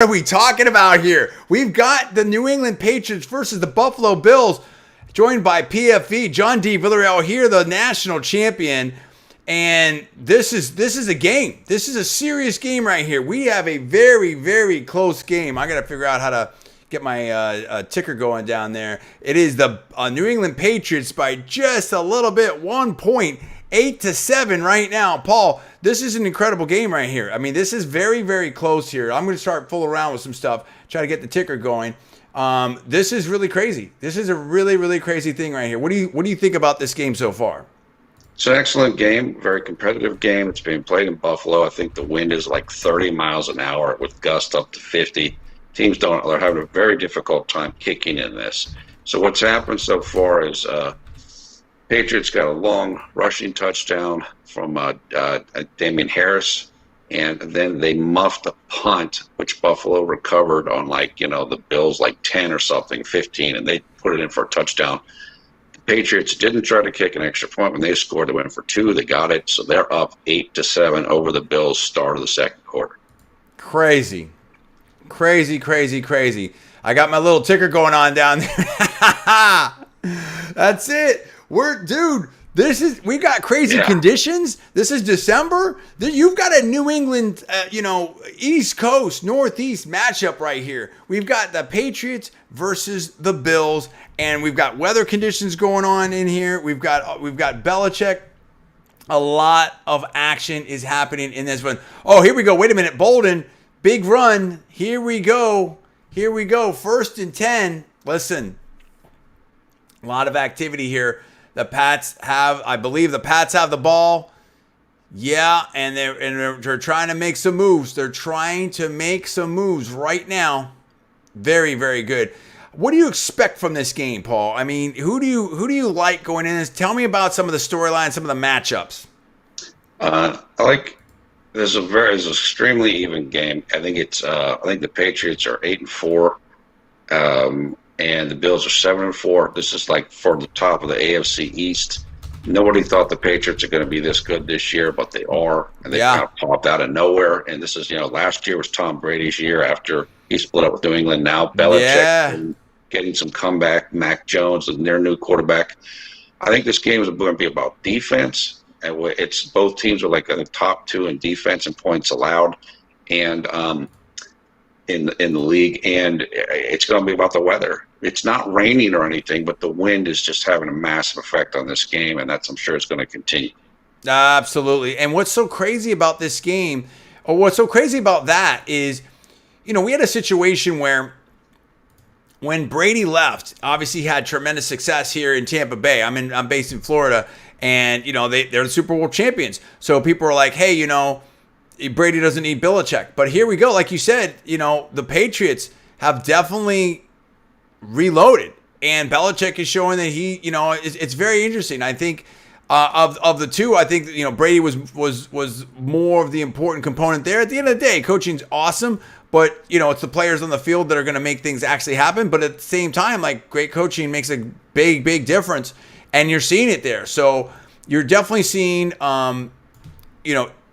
What are we talking about here? We've got the New England Patriots versus the Buffalo Bills, joined by PFV, John D. Villarreal here, the national champion. And this is a game. This is a serious game right here. We have a very, very close game. I got to figure out how to get my ticker going down there. It is the New England Patriots by just a little bit, 1 point, 8-7 right now. Paul, this is an incredible game right here. I mean, this is very, very close here. I'm going to start fooling around with some stuff, try to get the ticker going. This is really crazy. This is a really, really crazy thing right here. What do you think about this game so far? It's an excellent game, very competitive game. It's being played in Buffalo. I think the wind is like 30 miles an hour with gusts up to 50. They're having a very difficult time kicking in this. So what's happened so far is Patriots got a long rushing touchdown from Damian Harris, and then they muffed a punt, which Buffalo recovered on the Bills 10 or something, 15, and they put it in for a touchdown. The Patriots didn't try to kick an extra point. When they scored, they went for 2. They got it, so they're up 8-7 over the Bills start of the second quarter. Crazy. I got my little ticker going on down there. That's it. We got crazy conditions. This is December. You've got a New England, East Coast, Northeast matchup right here. We've got the Patriots versus the Bills, and we've got weather conditions going on in here. We've got Belichick. A lot of action is happening in this one. Oh, here we go. Wait a minute. Bolden, big run. Here we go. 1st and 10. Listen, a lot of activity here. I believe the Pats have the ball. Yeah, and they're trying to make some moves. They're trying to make some moves right now. Very, very good. What do you expect from this game, Paul? I mean, who do you like going in this? Tell me about some of the storylines, some of the matchups. This is an extremely even game. I think the Patriots are 8-4. And the Bills are 7-4. This is for the top of the AFC East. Nobody thought the Patriots are going to be this good this year, but they are. And they kind of popped out of nowhere. And this is, last year was Tom Brady's year after he split up with New England. Now Belichick getting some comeback. Mac Jones and their new quarterback. I think this game is going to be about defense. And it's both teams are the top 2 in defense and points allowed. And in the league, and it's going to be about the weather. It's not raining or anything, but the wind is just having a massive effect on this game, and I'm sure it's going to continue. Absolutely. And what's so crazy about this game, or what's so crazy about that is, we had a situation where when Brady left, obviously he had tremendous success here in Tampa Bay. I'm based in Florida, and they're the Super Bowl champions. So people are like, hey, Brady doesn't need Belichick. But here we go. Like you said, the Patriots have definitely reloaded. And Belichick is showing that it's very interesting. I think of the two, I think Brady was more of the important component there. At the end of the day, coaching's awesome, but it's the players on the field that are going to make things actually happen. But at the same time, great coaching makes a big, big difference, and you're seeing it there. So you're definitely seeing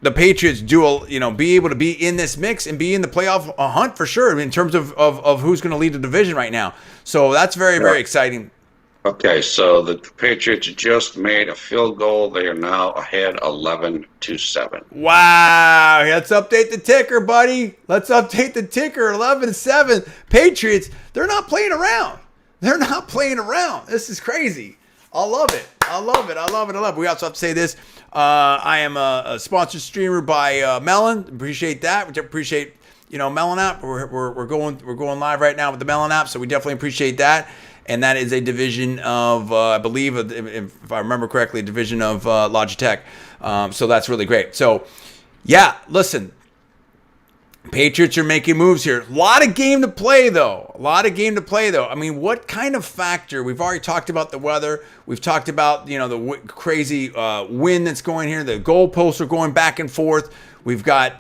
the Patriots be able to be in this mix and be in the playoff hunt for sure in terms of who's going to lead the division right now. So that's very, very exciting. Okay, so the Patriots just made a field goal. They are now ahead 11-7. Wow. Let's update the ticker, buddy. Let's update the ticker, 11-7. Patriots, they're not playing around. This is crazy. I love it. We also have to say this. I am a sponsored streamer by Melon. Appreciate that. We appreciate Melon app. We're going live right now with the Melon app, so we definitely appreciate that. And that is a division of I believe, if I remember correctly, a division of Logitech. So that's really great. So yeah, listen. Patriots are making moves here. A lot of game to play, though. I mean, what kind of factor? We've already talked about the weather. We've talked about, the crazy wind that's going here. The goalposts are going back and forth. We've got,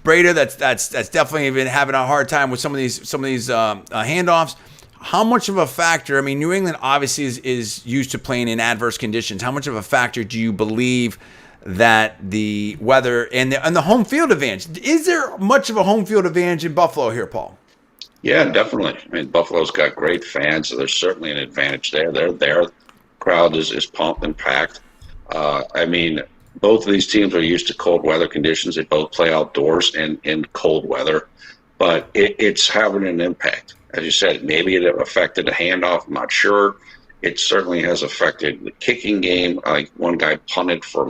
Breda that's definitely been having a hard time with some of these handoffs. How much of a factor? I mean, New England obviously is used to playing in adverse conditions. How much of a factor do you believe that the weather and the home field advantage. Is there much of a home field advantage in Buffalo here, Paul? Yeah, definitely. I mean, Buffalo's got great fans, so there's certainly an advantage there. They're there. Crowd is pumped and packed. I mean, both of these teams are used to cold weather conditions. They both play outdoors and in cold weather, but it's having an impact. As you said, maybe it affected the handoff. I'm not sure. It certainly has affected the kicking game. Like one guy punted for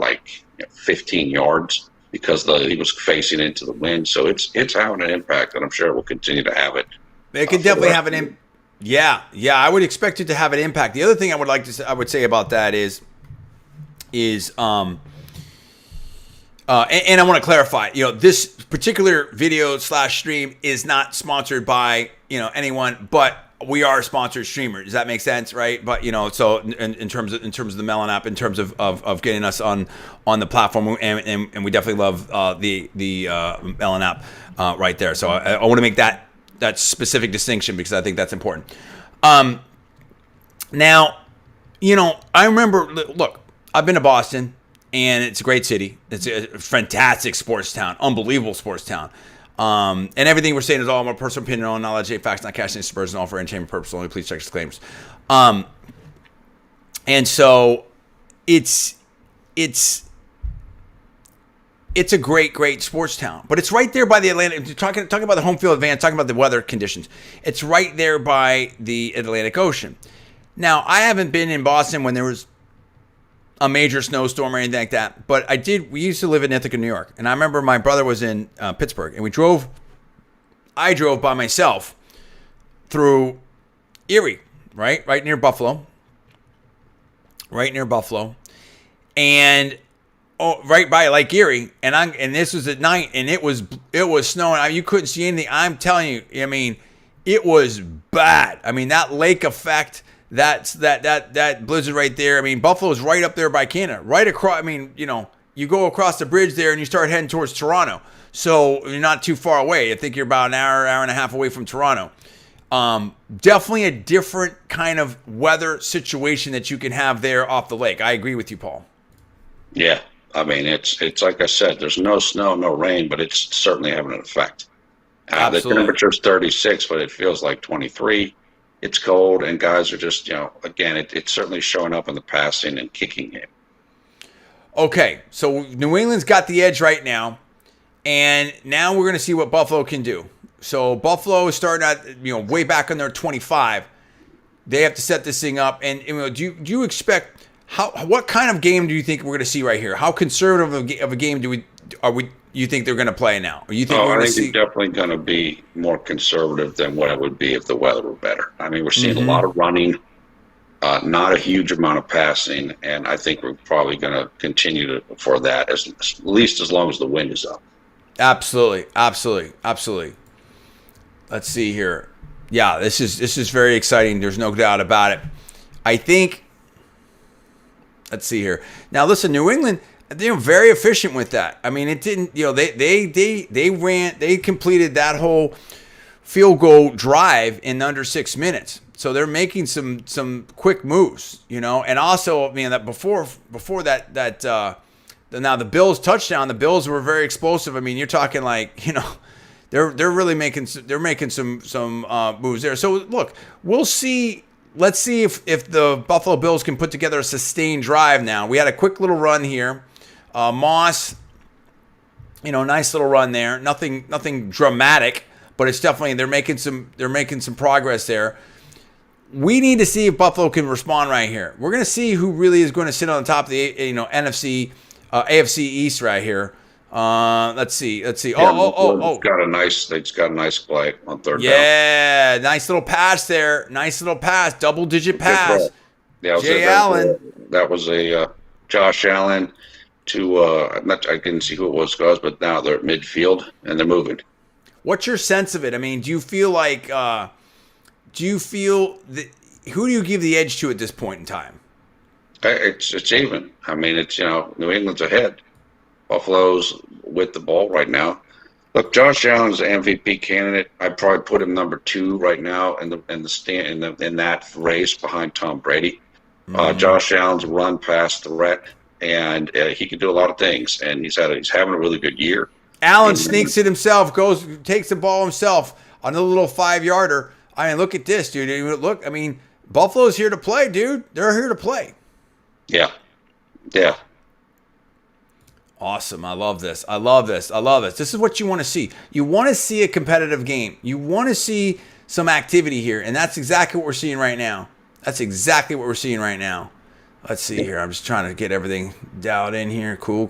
15 yards because he was facing into the wind. So it's having an impact, and I'm sure it will continue to have it. It could definitely have an impact. Yeah, I would expect it to have an impact. The other thing I would say about that is and I want to clarify, this particular video / stream is not sponsored by, anyone, but we are a sponsored streamer. Does that make sense? Right. But, so in terms of the Melon app, in terms of getting us on the platform, and we definitely love the Melon app right there. So I want to make that specific distinction because I think that's important. Now, I remember, look, I've been to Boston, and it's a great city. It's a fantastic sports town, unbelievable sports town. And everything we're saying is all my personal opinion, all knowledge, facts, not cash, spurs, and all for entertainment purpose only. Please check disclaimers. And so it's a great sports town, but it's right there by the Atlantic. Talking about the home field advantage, talking about the weather conditions. It's right there by the Atlantic Ocean. Now, I haven't been in Boston when there was a major snowstorm or anything like that, but we used to live in Ithaca, New York, and I remember my brother was in Pittsburgh, and I drove by myself through Erie, right near Buffalo, and right by Lake Erie, and this was at night, and it was snowing. You couldn't see anything. I'm telling you, I mean, it was bad. I mean, that lake effect. That blizzard right there. I mean, Buffalo's right up there by Canada, right across. I mean, you go across the bridge there and you start heading towards Toronto. So you're not too far away. I think you're about an hour and a half away from Toronto. Definitely a different kind of weather situation that you can have there off the lake. I agree with you, Paul. Yeah, I mean, it's like I said, there's no snow, no rain, but it's certainly having an effect. The temperature's 36, but it feels like 23. It's cold, and guys are just, again, it's certainly showing up in the passing and kicking game. Okay, so New England's got the edge right now, and now we're going to see what Buffalo can do. So Buffalo is starting at, way back on their 25. They have to set this thing up, and do you expect what kind of game do you think we're going to see right here? How conservative of a game you think they're going to play now? Or you think I think they're definitely going to be more conservative than what it would be if the weather were better. I mean, we're seeing a lot of running, not a huge amount of passing, and I think we're probably going to continue for that at least as long as the wind is up. Absolutely. Let's see here. Yeah, this is very exciting. There's no doubt about it. I think. Let's see here. Now, listen, New England. They're very efficient with that. I mean, it didn't. They completed that whole field goal drive in under 6 minutes. So they're making some quick moves, and also, that before that now the Bills touchdown. The Bills were very explosive. I mean, you're talking they're really making some moves there. So look, we'll see. Let's see if the Buffalo Bills can put together a sustained drive. Now we had a quick little run here. Moss, nice little run there. Nothing dramatic, but it's definitely they're making some progress there. We need to see if Buffalo can respond right here. We're going to see who really is going to sit on the top of the NFC, AFC East right here. Let's see. Yeah, they got a nice play on third down. Yeah, nice little pass there. Double-digit pass. Yeah, Jay Allen. That was a Josh Allen to I didn't see who it was, guys, but now they're at midfield and they're moving. What's your sense of it? I mean, do you feel that who do you give the edge to at this point in time? It's even. I mean, it's New England's ahead. Buffalo's with the ball right now. Look, Josh Allen's an MVP candidate. I'd probably put him number 2 right now in that race behind Tom Brady. Josh Allen's run pass threat and he can do a lot of things. And he's having a really good year. Allen And, sneaks it himself, takes the ball himself on a little 5-yarder. I mean, look at this, dude. Look, I mean, Buffalo's here to play, dude. They're here to play. yeah, yeah. Awesome. I love this. I love this. I love this. This is what you want to see. You want to see a competitive game. You want to see some activity here, and that's exactly what we're seeing right now. That's exactly what we're seeing right now. Let's see here. I'm just trying to get everything dialed in here. Cool.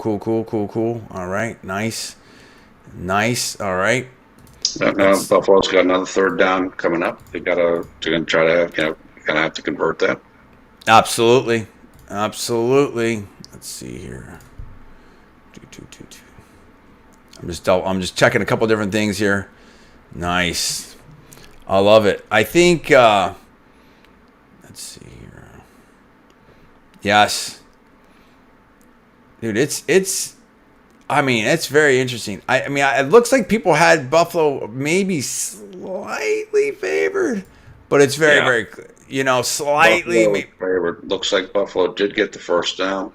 All right. Nice. All right. Buffalo's got another third down coming up. They're going to try to have, going to have to convert that. Absolutely. Let's see here. I'm just checking a couple different things here. Nice. I love it. I think let's see here. Yes. Dude, it's I mean, it's very interesting. I mean, it looks like people had Buffalo maybe slightly favored, but it's very, slightly favored. Looks like Buffalo did get the first down.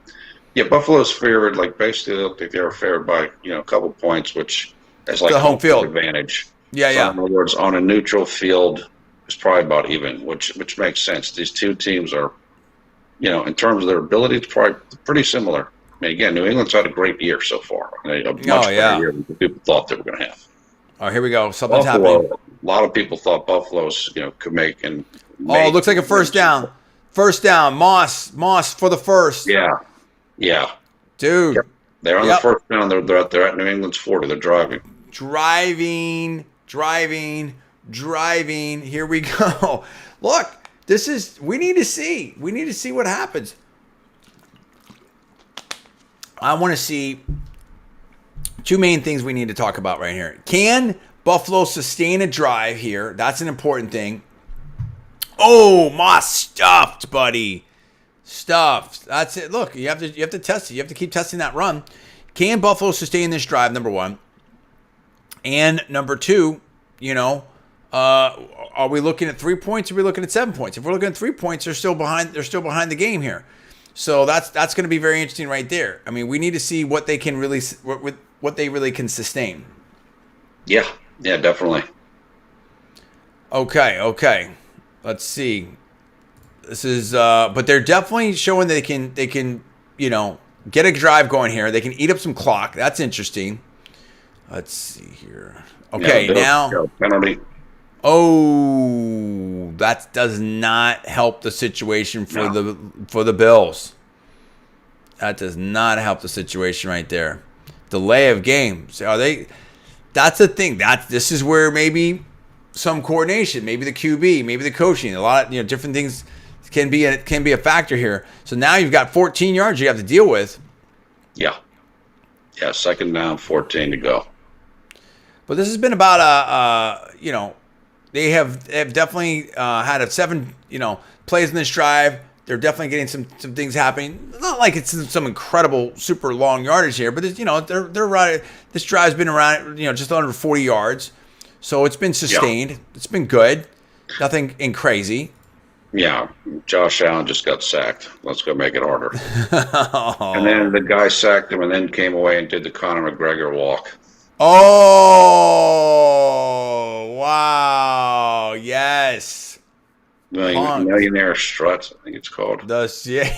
Yeah, Buffalo's favored. Like basically, they look like they were favored by a couple points, which is like the home field advantage. Yeah, so in other words, on a neutral field, it's probably about even, which makes sense. These two teams are, in terms of their ability, it's probably pretty similar. I mean, again, New England's had a great year so far. A much better year than people thought they were going to have. Oh, here we go. Something's happening. A lot of people thought Buffalo's, could make and. Oh, it looks like a first down. First down. Moss for the first. Yeah. Dude. Yep. They're on the first down. They're at New England's 40. They're driving. Here we go. Look, we need to see. We need to see what happens. I want to see two main things we need to talk about right here. Can Buffalo sustain a drive here? That's an important thing. Oh, Moss stuffed, buddy. Stuffed. That's it. Look, you have to test it. You have to keep testing that run. Can Buffalo sustain this drive? Number one. And number two, are we looking at 3 points? Or are we looking at 7 points? If we're looking at 3 points, they're still behind the game here. So that's going to be very interesting right there. I mean, we need to see what they can really what they really can sustain. Yeah, definitely. Okay. Let's see. This is but they're definitely showing that they can get a drive going here. They can eat up some clock. That's interesting. Let's see here. Okay, now penalty. Oh, that does not help the situation for the Bills. That does not help the situation right there. Delay of games. That's the thing. This is where maybe some coordination, maybe the QB, maybe the coaching, a lot of different things can be a factor here. So now you've got 14 yards you have to deal with. Yeah, second down, 14 to go. But this has been about they have definitely had a 7 plays in this drive. They're definitely getting some things happening. Not like it's some incredible super long yardage here, but they're right. This drive's been around just under 40 yards, so it's been sustained. Yeah. It's been good. Nothing in crazy. Yeah, Josh Allen just got sacked. Let's go make it harder. And then the guy sacked him and then came away and did the Conor McGregor walk. Oh, wow. Yes. Millionaire strut, I think it's called. Yeah.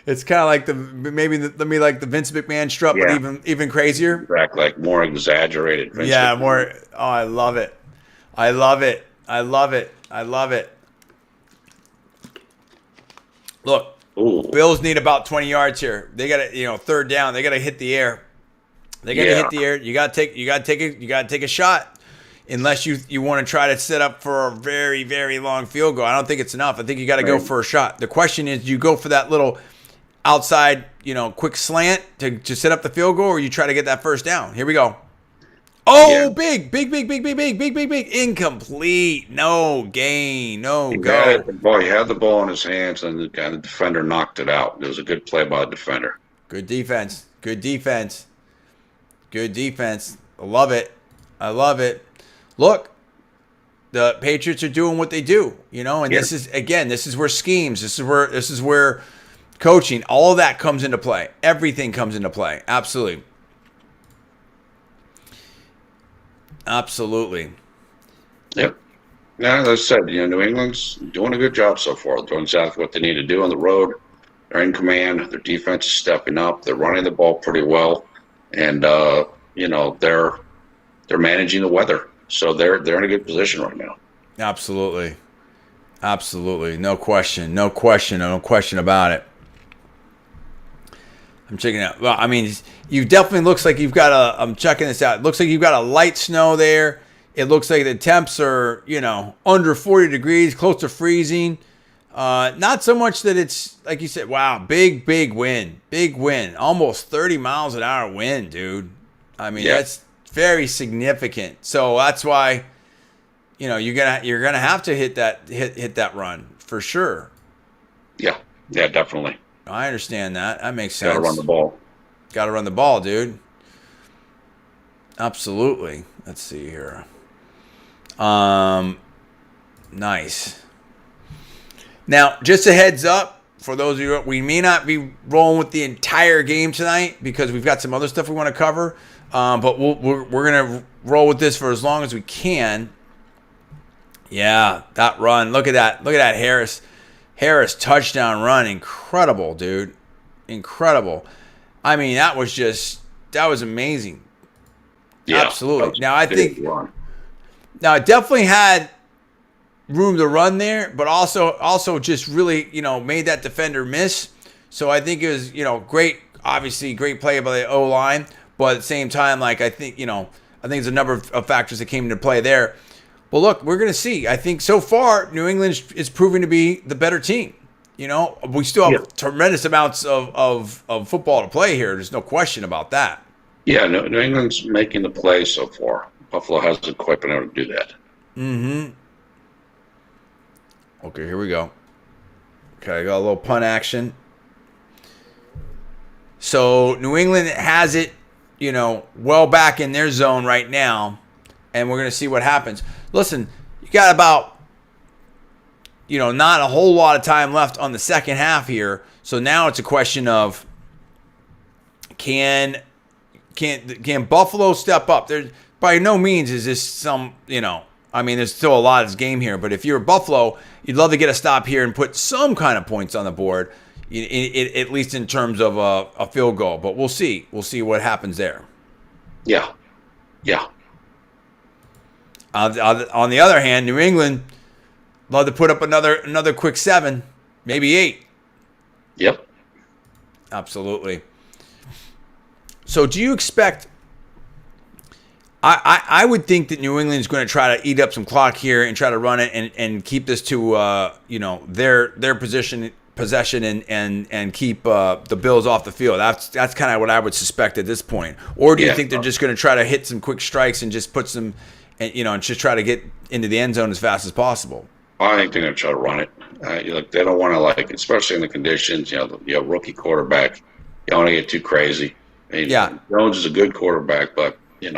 It's kind of like the Vince McMahon strut, but even crazier. Like more exaggerated. Vince McMahon. More. Oh, I love it. Look, Bills need about 20 yards here. They got to, third down. They got to hit the air. Hit the air. You got to take a shot. Unless you want to try to set up for a very, very long field goal. I don't think it's enough. I think you got to go for a shot. The question is, do you go for that little outside, quick slant to set up the field goal, or you try to get that first down? Here we go. Oh, big. Incomplete. No gain. No go. He had the ball in his hands, and the defender knocked it out. It was a good play by the defender. Good defense. I love it. Look, the Patriots are doing what they do, and this is where schemes. This is where coaching, all of that comes into play. Everything comes into play. Absolutely. Absolutely. Yep. Now, as I said, New England's doing a good job so far. Doing exactly what they need to do on the road. They're in command. Their defense is stepping up. They're running the ball pretty well, and they're managing the weather. So they're in a good position right now. Absolutely. Absolutely. No question. No question about it. I'm checking it out. Well, I mean, you definitely looks like you've got I'm checking this out. It looks like you've got a light snow there. It looks like the temps are, under 40 degrees, close to freezing. Not so much that it's, like you said, wow, big wind. Big wind. Almost 30 miles an hour wind, dude. I mean, That's very significant. So that's why, you're gonna have to hit that run for sure. Yeah, definitely. I understand that. That makes sense. Got to run the ball. Got to run the ball, dude. Absolutely. Let's see here. Nice. Now, just a heads up for those of you, we may not be rolling with the entire game tonight because we've got some other stuff we want to cover. But we're gonna roll with this for as long as we can. Yeah, that run. Look at that. Look at that Harris touchdown run. Incredible, dude. Incredible. I mean, that was amazing. Yeah, absolutely. Now I think it definitely had room to run there, but also just really, made that defender miss. So I think it was, great, obviously great play by the O-line, but at the same time, like I think there's a number of factors that came into play there. Well, look, we're going to see. I think so far, New England is proving to be the better team. We still have tremendous amounts of football to play here. There's no question about that. Yeah, New England's making the play so far. Buffalo hasn't quite been able to do that. Mm-hmm. Okay, here we go. Okay, I got a little punt action. So New England has it, well back in their zone right now, and we're going to see what happens. Listen, you got about, not a whole lot of time left on the second half here. So now it's a question of can Buffalo step up? There's by no means is this some, there's still a lot of this game here. But if you're Buffalo, you'd love to get a stop here and put some kind of points on the board, at least in terms of a field goal. But we'll see. We'll see what happens there. Yeah. On the other hand, New England love to put up another quick 7, maybe 8. Yep. Absolutely. So do you expect I would think that New England's going to try to eat up some clock here and try to run it and keep this to their possession and keep the Bills off the field. That's kind of what I would suspect at this point. Or do you think they're just going to try to hit some quick strikes and just put some and just try to get into the end zone as fast as possible? I think they're going to try to run it. They don't want to, especially in the conditions. Rookie quarterback. You don't want to get too crazy. Jones is a good quarterback, but you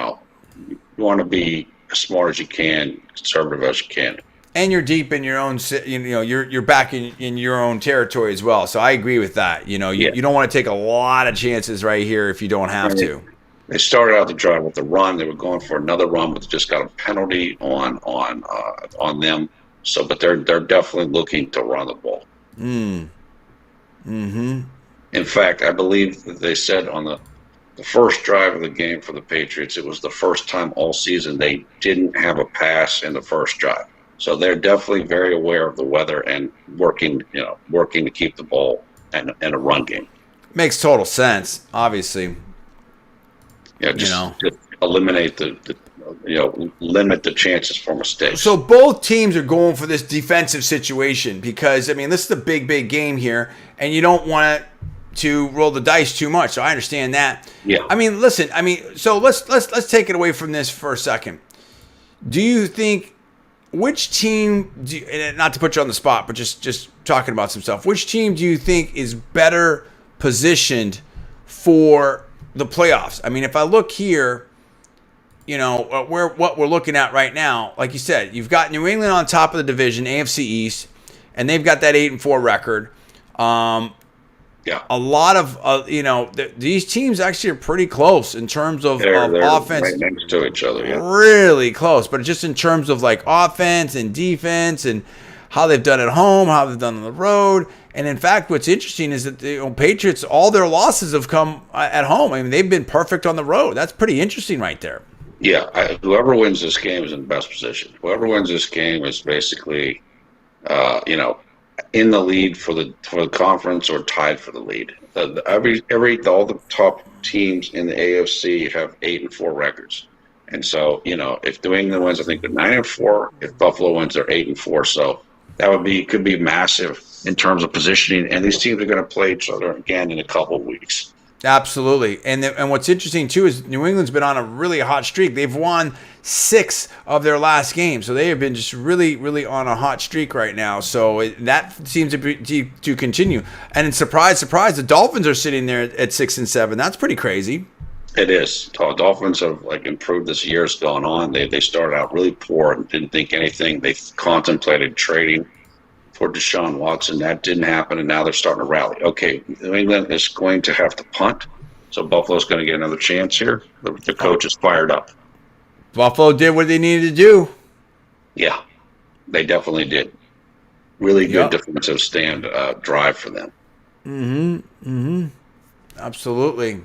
want to be as smart as you can, conservative as you can. And you're deep in your own, you're back in your own territory as well. So I agree with that. You don't want to take a lot of chances right here if you don't have to. They started out the drive with the run. They were going for another run, but they just got a penalty on them. So, but they're definitely looking to run the ball. Mm-hmm. In fact, I believe that they said on the first drive of the game for the Patriots, it was the first time all season they didn't have a pass in the first drive. So they're definitely very aware of the weather and working to keep the ball in a run game. Makes total sense, obviously. Yeah, just eliminate limit the chances for mistakes. So both teams are going for this defensive situation because, this is a big game here, and you don't want to roll the dice too much. So I understand that. Yeah. Listen. So let's take it away from this for a second. Do you think which team? Not to put you on the spot, but just talking about some stuff. Which team do you think is better positioned for the playoffs? If I look here, what we're looking at right now, like you said, you've got New England on top of the division, AFC East, and they've got that 8-4 record. Yeah, a lot of these teams actually are pretty close in terms of they're right offense, next to each other. Yeah, really close. But just in terms of like offense and defense and how they've done at home, how they've done on the road. And in fact, what's interesting is that the Patriots, all their losses have come at home. I mean, they've been perfect on the road. That's pretty interesting right there. yeah. Whoever wins this game is in the best position. Whoever wins this game is basically, in the lead for the conference or tied for the lead. All the top teams in the AFC have 8-4 records, and so if New England wins, I think they're 9-4. If Buffalo wins, they're 8-4. So that could be massive in terms of positioning. And these teams are going to play each other again in a couple of weeks. Absolutely. And what's interesting, too, is New England's been on a really hot streak. They've won 6 of their last games. So they have been just really, really on a hot streak right now. So that seems to continue. And surprise, surprise, the Dolphins are sitting there at 6-7. That's pretty crazy. It is. Dolphins have improved as years gone on. They started out really poor and didn't think anything. They contemplated trading for Deshaun Watson. That didn't happen, and now they're starting to rally. Okay, New England is going to have to punt, so Buffalo's going to get another chance here. The coach is fired up. Buffalo did what they needed to do. Yeah, they definitely did. Really good defensive stand drive for them. Absolutely.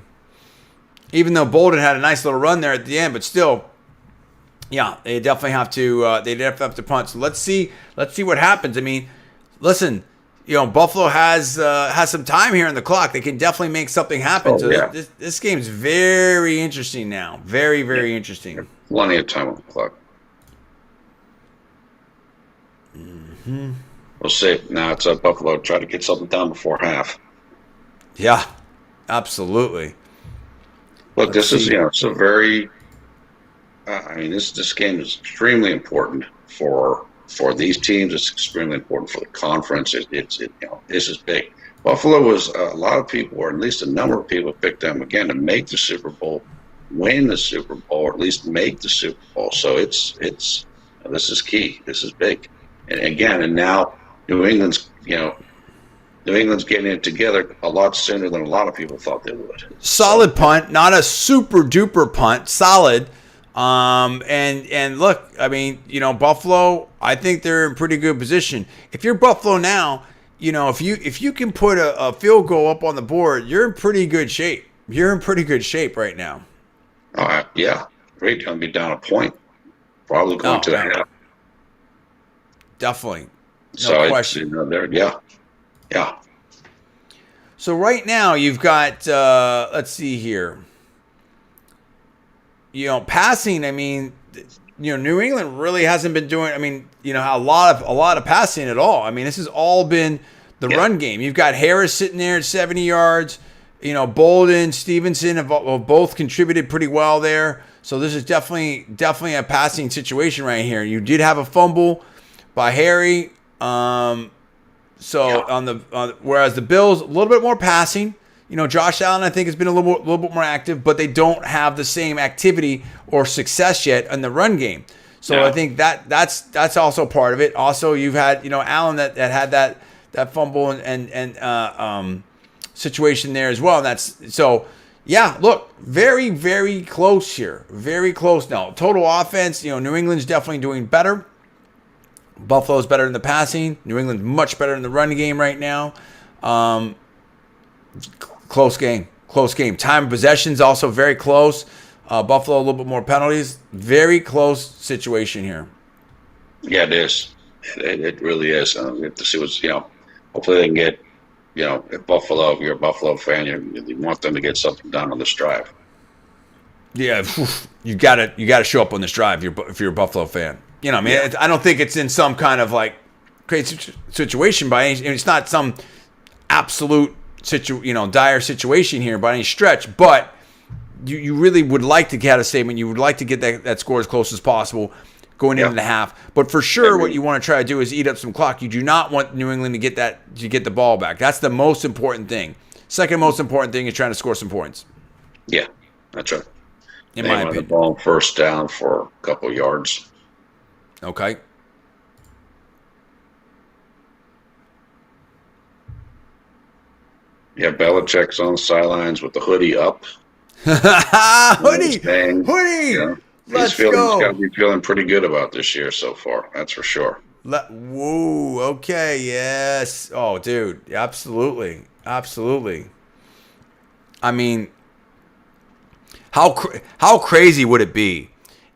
Even though Bolden had a nice little run there at the end, but still, yeah, they definitely have to. They definitely have to punt. So let's see what happens. I mean, listen, Buffalo has some time here on the clock. They can definitely make something happen. This game's very interesting now. Very, very interesting. Plenty of time on the clock. We'll see. Now it's up Buffalo. Try to get something done before half. Yeah, absolutely. Look, this is it's a very. This game is extremely important for these teams. It's extremely important for the conference. This is big. Buffalo was a lot of people, or at least a number of people, picked them again to make the Super Bowl, win the Super Bowl, or at least make the Super Bowl. So this is key. This is big, and now New England's getting it together a lot sooner than a lot of people thought they would. Solid punt, not a super duper punt. Solid. And look, I mean, Buffalo, I think they're in pretty good position. If you're Buffalo now, if you can put a field goal up on the board, you're in pretty good shape. You're in pretty good shape right now. Yeah. Great. Going to be down a point. Probably going to the half. Definitely. No question. Yeah. So right now you've got, let's see here. Passing, I mean, New England really hasn't been doing, a lot of passing at all. I mean, this has all been the run game. You've got Harris sitting there at 70 yards. Bolden, Stevenson have both contributed pretty well there. So this is definitely a passing situation right here. You did have a fumble by Harry. Whereas the Bills, a little bit more passing. Josh Allen, I think, has been a little bit more active, but they don't have the same activity or success yet in the run game. So I think that's also part of it. Also, you've had Allen that had that fumble and situation there as well. And that's so. Yeah, look, very, very close here. Very close now. Total offense, New England's definitely doing better. Buffalo's better in the passing. New England's much better in the run game right now. Close game. Time of possession's also very close. Buffalo a little bit more penalties. Very close situation here. Yeah, it is. It really is. We have to see what's hopefully they can get if Buffalo. If you're a Buffalo fan, you want them to get something done on this drive. Yeah, you gotta show up on this drive if you're a Buffalo fan. I don't think it's in some kind of like crazy situation by any. It's not some absolute dire situation here by any stretch, but you really would like to get a statement. You would like to get that score as close as possible going into the half. But for sure, what you want to try to do is eat up some clock. You do not want New England to get the ball back. That's the most important thing. Second most important thing is trying to score some points. Yeah, that's right. In my opinion, the ball first down for a couple yards. Okay. Yeah, Belichick's on the sidelines with the hoodie up. Hoodie, Saying, hoodie. he's Let's got to go. be feeling pretty good about this year so far. That's for sure. Woo. Okay. Yes. Oh, dude. Absolutely. Absolutely. I mean, how crazy would it be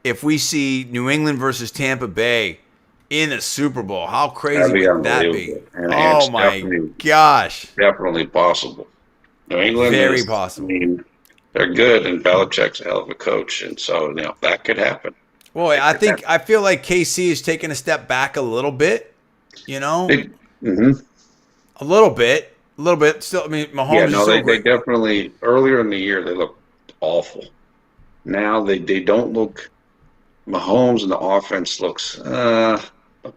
if we see New England versus Tampa Bay in the Super Bowl? How That'd crazy be would that be? unbelievable, and Oh it's my gosh. definitely possible. New England Very is, I possible. mean, they're good, and Belichick's a hell of a coach, and so that could happen. Boy, It could happen. I feel like KC is taking a step back a little bit, you know? They, hmm A little bit. A little bit. Still, I mean, Yeah, Mahomes is no, still they great. definitely earlier in the year they looked awful. Now they don't look. Mahomes and the offense looks.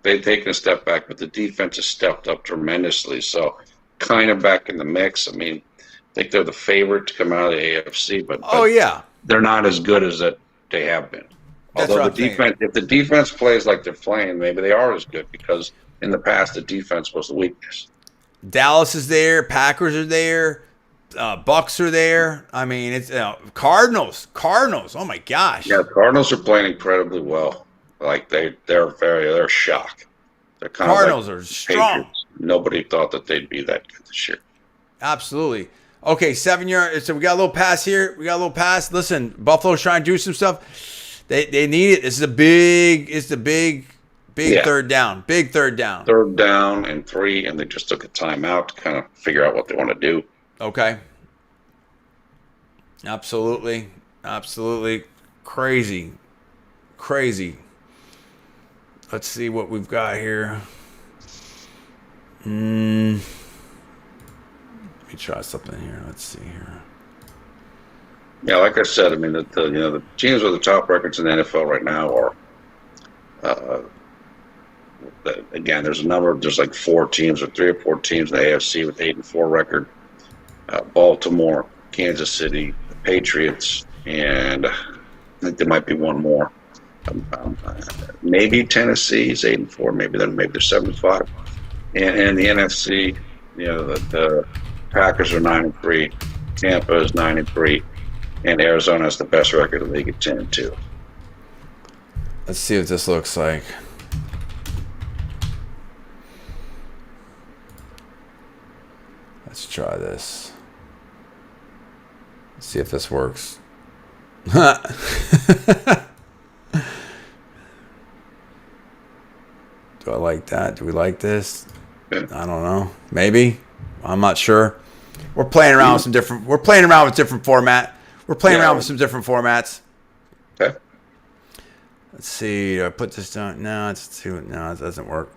They've taken a step back, but the defense has stepped up tremendously. So, kind of back in the mix. I mean, I think they're the favorite to come out of the AFC, Oh but yeah. they're not as good as that they have been. That's Although what the I'm saying. defense, if the defense plays like they're playing, maybe they are as good because in the past the defense was the weakness. Dallas is there, Packers are there, Bucks are there. I mean, it's Cardinals. Oh my gosh. Yeah, the Cardinals are playing incredibly well. Like they're shocked. They're kind of like Cardinals are the strong. Patriots. Nobody thought that they'd be that good this year. Absolutely. Okay, 7 yard. So we got a little pass here. We got a little pass. Listen, Buffalo's trying to do some stuff. They need it. This is a big Yeah, third down. Big third down. third down and 3, and they just took a timeout to kind of figure out what they want to do. Okay. Absolutely. Absolutely. Crazy. Crazy. Let's see what we've got here. Let me try something here. Let's see here. Yeah, like I said, I mean the teams with the top records in the NFL right now are. Uh, Again, there's like 4 teams or 3 or 4 teams in the AFC with 8-4 record. Baltimore, Kansas City, the Patriots, and I think there might be one more. Maybe Tennessee is 8-4. Maybe they're 7-5. And the NFC, the Packers are 9-3. Tampa is 9-3, and Arizona has the best record in the league at 10-2. Let's see what this looks like. Let's try this. Let's see if this works. Do I like that? Do we like this? Yeah. I don't know. Maybe. I'm not sure. We're playing around with some different. We're playing around with different format. We're playing around with some different formats. Okay. Let's see. Do I put this down? No, no, it doesn't work.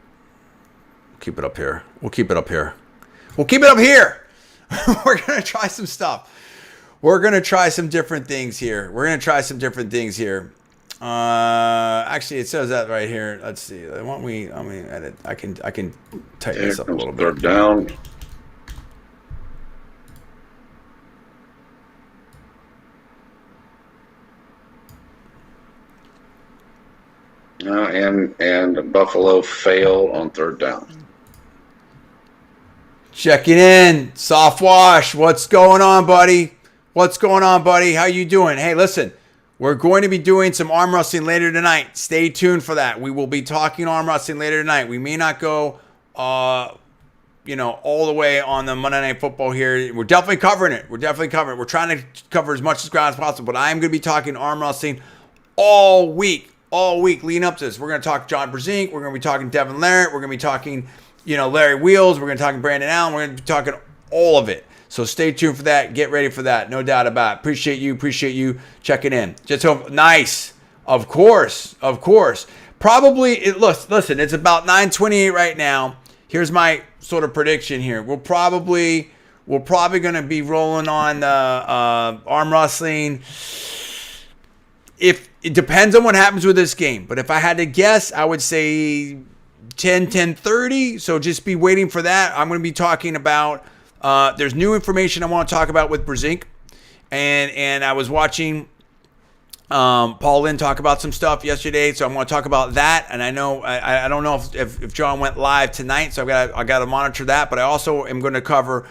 Keep it up here. We'll keep it up here. We're gonna try some stuff. We're gonna try some different things here. Actually, it says that right here. Let's see. Let me edit. I can tighten this up a little bit. Third down. And Buffalo failed on third down. Checking in. Soft wash. What's going on, buddy? How you doing? Hey, listen. We're going to be doing some arm wrestling later tonight. Stay tuned for that. We will be talking arm wrestling later tonight. We may not go, all the way on the Monday Night Football here. We're definitely covering it. We're trying to cover as much ground as possible. But I am going to be talking arm wrestling all week leading up to this. We're going to talk John Brzezinski. We're going to be talking Devin Larratt. We're going to be talking, Larry Wheels. We're going to be talking Brandon Allen. We're going to be talking all of it. So stay tuned for that. Get ready for that. No doubt about it. Appreciate you checking in. Just hope nice. Of course. Probably listen, it's about 9:28 right now. Here's my sort of prediction here. We're probably going to be rolling on arm wrestling. If it depends on what happens with this game, but if I had to guess, I would say 10:30. So just be waiting for that. I'm going to be talking about. There's new information I want to talk about with Brzezinski, and I was watching Paul Lynn talk about some stuff yesterday, so I'm going to talk about that. And I know I don't know if John went live tonight, so I got to monitor that. But I also am going to cover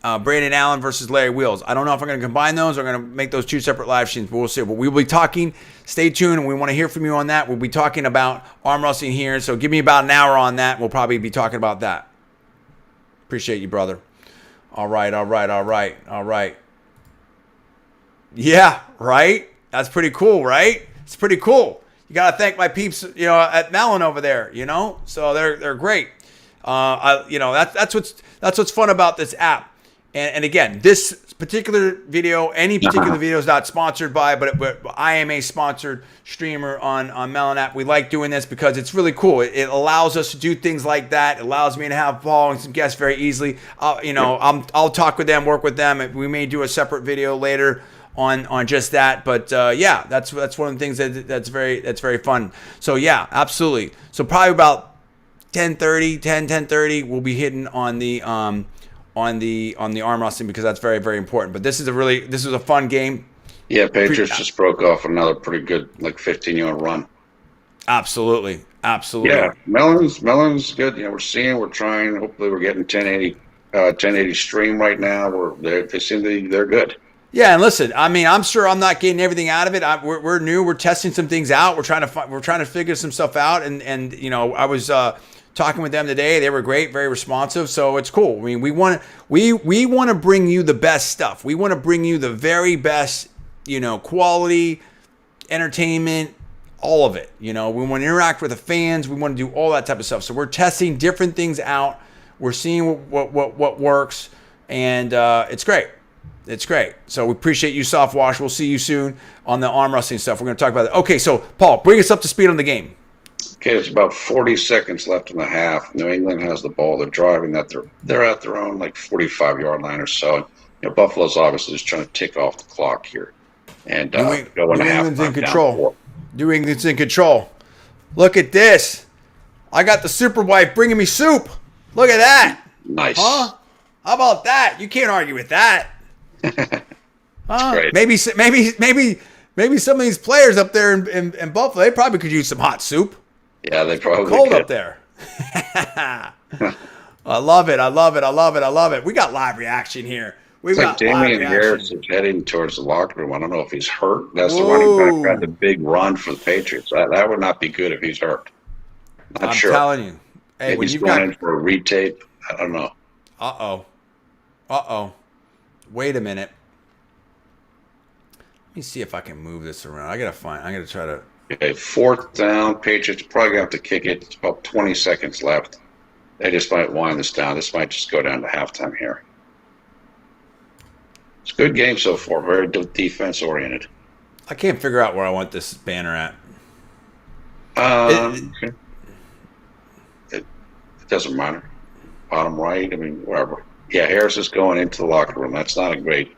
Brandon Allen versus Larry Wheels. I don't know if I'm going to combine those or I'm going to make those 2 separate live streams, but we'll see. But we will be talking. Stay tuned, and we want to hear from you on that. We'll be talking about arm wrestling here, so give me about an hour on that. We'll probably be talking about that. Appreciate you, brother. All right. Yeah, right? That's pretty cool, right? It's pretty cool. You got to thank my peeps, at Mellon over there, So they're great. That's what's fun about this app. And again, this particular video, any particular video is not sponsored by, but I am a sponsored streamer on Mellon app. We like doing this because it's really cool. It allows us to do things like that. It allows me to have Paul and some guests very easily. I'll talk with them, work with them. We may do a separate video later on just that. But that's one of the things that's very fun. So yeah, absolutely. So probably about 10:30 we'll be hitting on the arm wrestling because that's very, very important. But this is a fun game. Yeah, Patriots just broke off another pretty good 15-yard run. Absolutely. Yeah, Mellon's good. We're trying. Hopefully, we're getting 1080 stream right now. They seem they're good. Yeah, and listen, I mean, I'm sure I'm not getting everything out of it. We're new. We're testing some things out. We're trying to figure some stuff out. And I was talking with them today. They were great, very responsive. So it's cool. I mean, we want to bring you the best stuff. We want to bring you the very best, quality, entertainment, all of it. We want to interact with the fans. We want to do all that type of stuff. So we're testing different things out. We're seeing what works, and it's great. It's great. So we appreciate you, Soft Wash. We'll see you soon on the arm wrestling stuff. We're going to talk about that. Okay, so Paul, bring us up to speed on the game. Okay, there's about 40 seconds left in the half. New England has the ball. They're driving that. They're at their own 45-yard line or so. Buffalo's obviously just trying to tick off the clock here and go into half. New England's in control. New England's in control. Look at this. I got the super wife bringing me soup. Look at that. Nice. Huh? How about that? You can't argue with that. Great. Maybe some of these players up there in Buffalo, they probably could use some hot soup. Yeah, they probably cold could. Up there. I love it. We got live reaction here. It's like Damian Harris is heading towards the locker room. I don't know if he's hurt. That's the running back had the big run for the Patriots. That would not be good if he's hurt. Not sure. I'm telling you. Hey, maybe he's going in for a retape. I don't know. Uh-oh. Wait a minute. Let me see if I can move this around. I got to try to. Okay, 4th down. Patriots probably going to have to kick it. It's about 20 seconds left. They just might wind this down. This might just go down to halftime here. It's a good game so far. Very defense oriented. I can't figure out where I want this banner at. Okay. It doesn't matter. Bottom right. I mean, wherever. Yeah, Harris is going into the locker room. That's not a great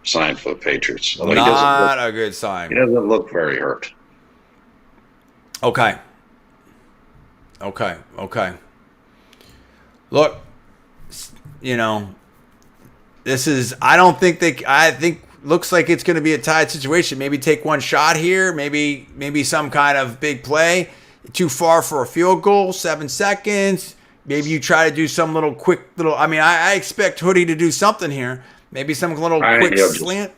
sign for the Patriots. Not a good sign. He doesn't look very hurt. Okay. Look, this is. I think looks like it's going to be a tied situation. Maybe take one shot here. Maybe some kind of big play. Too far for a field goal. 7 seconds. Maybe you try to do some quick. I mean, I expect Hoodie to do something here. Maybe some quick slant.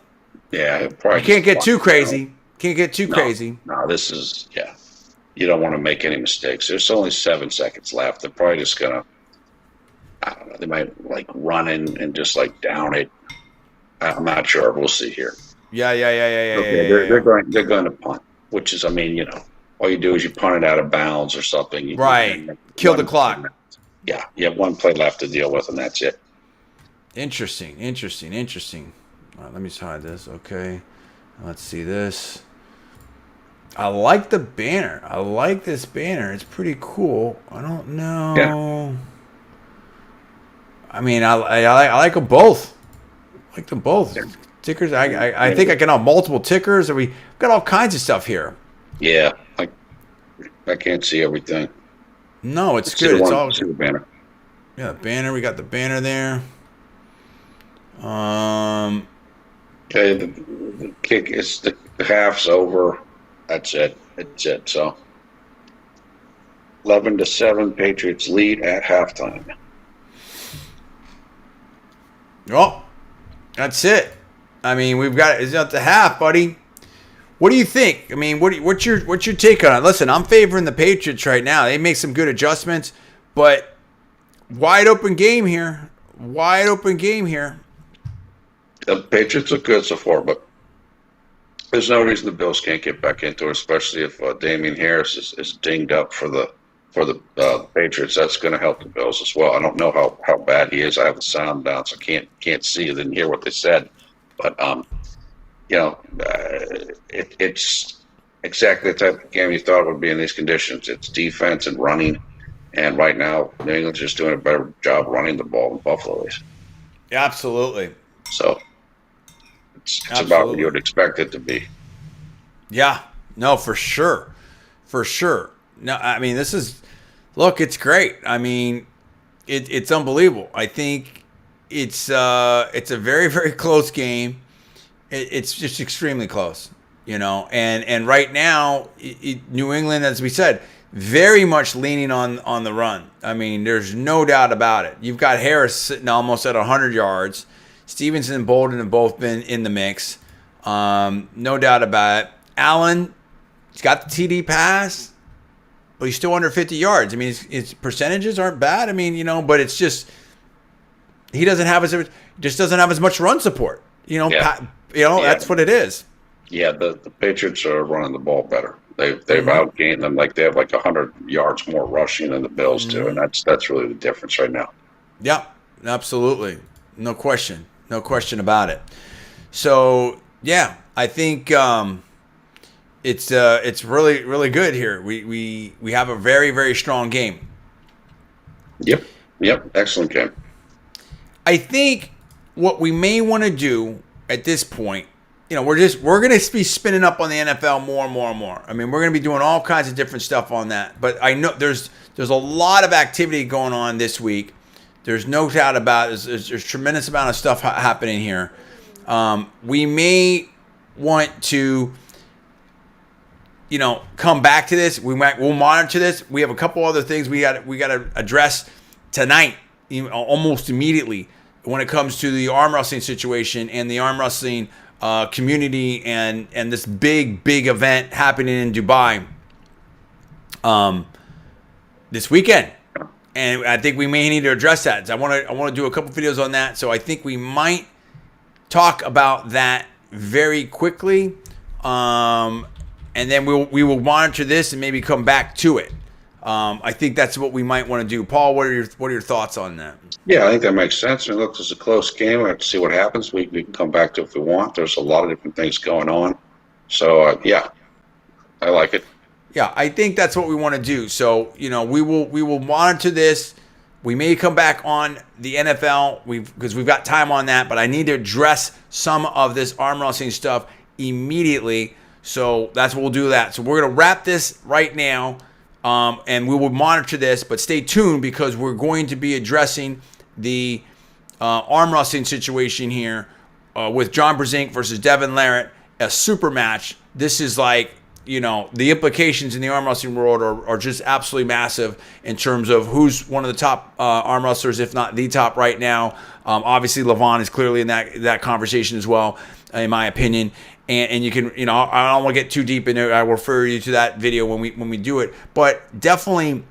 Yeah, probably. You can't get too crazy. Crazy. No, this is You don't want to make any mistakes. There's only 7 seconds left. They're probably just gonna. I don't know. They might run in and just down it. I'm not sure. We'll see here. Yeah. Okay, they're going to punt, which is, all you do is you punt it out of bounds or something. Right. Kill the clock. Yeah. You have one play left to deal with, and that's it. Interesting. All right, let me hide this. Okay. Let's see this. I like the banner. I like this banner. It's pretty cool. I don't know. Yeah. I mean, I like them both. I like them both. Yeah. Tickers. I think I can have multiple tickers. And we got all kinds of stuff here. Yeah. I can't see everything. No, it's good. It's all the banner. Yeah, banner. We got the banner there. Okay, the kick is the half's over. That's it. So 11-7, Patriots lead at halftime. Well, that's it. I mean, it's at the half, buddy. What do you think? I mean, what's your take on it? Listen, I'm favoring the Patriots right now. They make some good adjustments, but wide open game here. Wide open game here. The Patriots look good so far, but there's no reason the Bills can't get back into it, especially if Damian Harris is dinged up for the Patriots. That's going to help the Bills as well. I don't know how bad he is. I have the sound down, so I can't see. I didn't hear what they said, but it's exactly the type of game you thought it would be in these conditions. It's defense and running, and right now New England's just doing a better job running the ball than Buffalo is. Absolutely. So it's about what you would expect it to be. Yeah. No, for sure. For sure. No, I mean, it's great. I mean, it's unbelievable. I think it's a very, very close game. It's just extremely close, and right now, New England, as we said, very much leaning on the run. I mean, there's no doubt about it. You've got Harris sitting almost at 100 yards. Stevenson and Bolden have both been in the mix. No doubt about it. Allen, he's got the TD pass, but he's still under 50 yards. I mean, his percentages aren't bad. I mean, but it's just he doesn't have as much run support. Yeah. That's what it is. Yeah, the Patriots are running the ball better. They've outgained them. Like they have 100 yards more rushing than the Bills do, and that's really the difference right now. Yeah, absolutely, no question about it. So yeah, I think it's really, really good here. We have a very, very strong game. Yep, excellent game. I think what we may want to do at this point, we're going to be spinning up on the NFL more and more and more. I mean, we're going to be doing all kinds of different stuff on that. But I know there's a lot of activity going on this week. There's no doubt about it. There's tremendous amount of stuff happening here. We may want to, come back to this. We'll monitor this. We have a couple other things we got to address tonight, almost immediately, when it comes to the arm wrestling situation and the arm wrestling community and this big event happening in Dubai this weekend. And I think we may need to address that. So I want to do a couple videos on that. So I think we might talk about that very quickly. And then we will monitor this and maybe come back to it. I think that's what we might want to do. Paul, what are your thoughts on that? Yeah, I think that makes sense. I mean, look, it's a close game. We have to see what happens. We can come back to it if we want. There's a lot of different things going on. So, yeah, I like it. Yeah, I think that's what we want to do. So, we will monitor this. We may come back on the NFL because we've got time on that, but I need to address some of this arm wrestling stuff immediately. So that's what we'll do that. So we're going to wrap this right now, and we will monitor this, but stay tuned because we're going to be addressing the arm wrestling situation here with John Brzenk versus Devin Larratt, a super match. This is like, the implications in the arm wrestling world are just absolutely massive in terms of who's one of the top arm wrestlers, if not the top right now. Obviously, Levon is clearly in that conversation as well, in my opinion. And you can, I don't want to get too deep into it. I will refer you to that video when we do it. But definitely,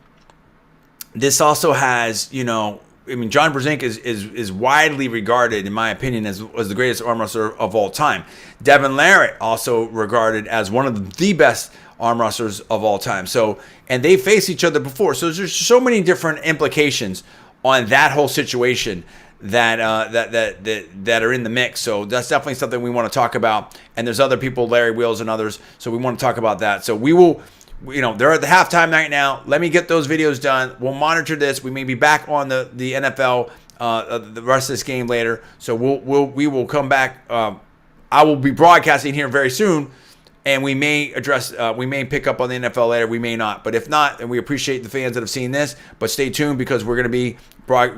this also has, John Brzenk is widely regarded, in my opinion, as the greatest arm wrestler of all time. Devin Larratt also regarded as one of the best arm wrestlers of all time. So, and they faced each other before. So there's so many different implications on that whole situation that are in the mix. So that's definitely something we want to talk about. And there's other people, Larry Wheels and others. So we want to talk about that. So we will. They're at the halftime right now. Let me get those videos done. We'll monitor this. We may be back on the NFL the rest of this game later. So we will come back. I will be broadcasting here very soon, and we may address. We may pick up on the NFL later. We may not. But if not, and we appreciate the fans that have seen this. But stay tuned because we're going to be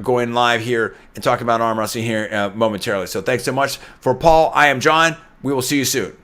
going live here and talking about arm wrestling here momentarily. So thanks so much. For Paul, I am John. We will see you soon.